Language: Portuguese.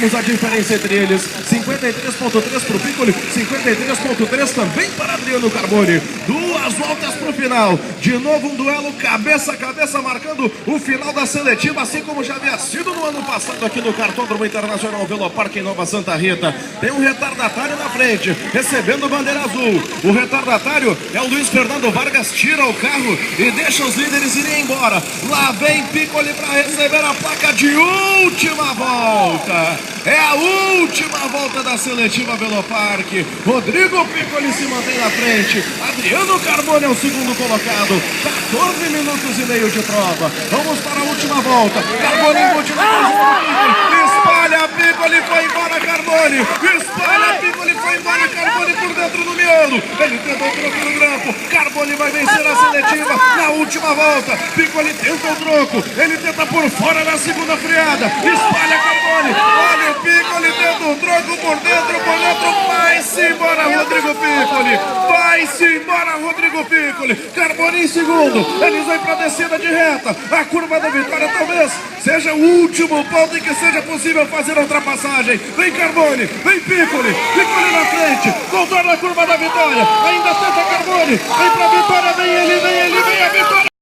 Vemos a diferença entre eles. 53,3 para o Piccoli, 53,3 também para Adriano Carboni. Duas voltas para o final. De novo um duelo cabeça a cabeça, marcando o final da seletiva, assim como já havia sido no ano passado aqui no Cartódromo Internacional Velopark em Nova Santa Rita. Tem um retardatário na frente, recebendo bandeira azul. O retardatário é o Luiz Fernando Vargas, tira o carro e deixa os líderes irem embora. Lá vem Piccoli para receber a placa de última volta. É a última volta da seletiva Velopark. Rodrigo Piccoli se mantém na frente. Adriano Carboni é o segundo colocado. 14 minutos e meio de prova. Vamos para a última volta. Carboni embute na frente. Espalha Piccoli, foi embora Carboni. Espalha Piccoli, foi embora Carboni por dentro do miolo. Ele tentou o troco no grampo. Carboni vai vencer a seletiva na última volta. Piccoli tenta o troco. Ele tenta por fora na segunda freada. Espalha Carboni. Olha o Piccoli tenta o troco por dentro. Vai-se embora Rodrigo Piccoli. Vai-se embora Rodrigo Piccoli. Carboni em segundo. Eles vão para a descida de reta. A curva da vitória talvez seja o último ponto em que seja possível fazer a ultrapassagem. Vem Carboni, vem Piccoli. Piccoli na frente. Contorna a curva da vitória. Ainda tenta Carboni. Vem para a vitória. Vem ele, vem a vitória.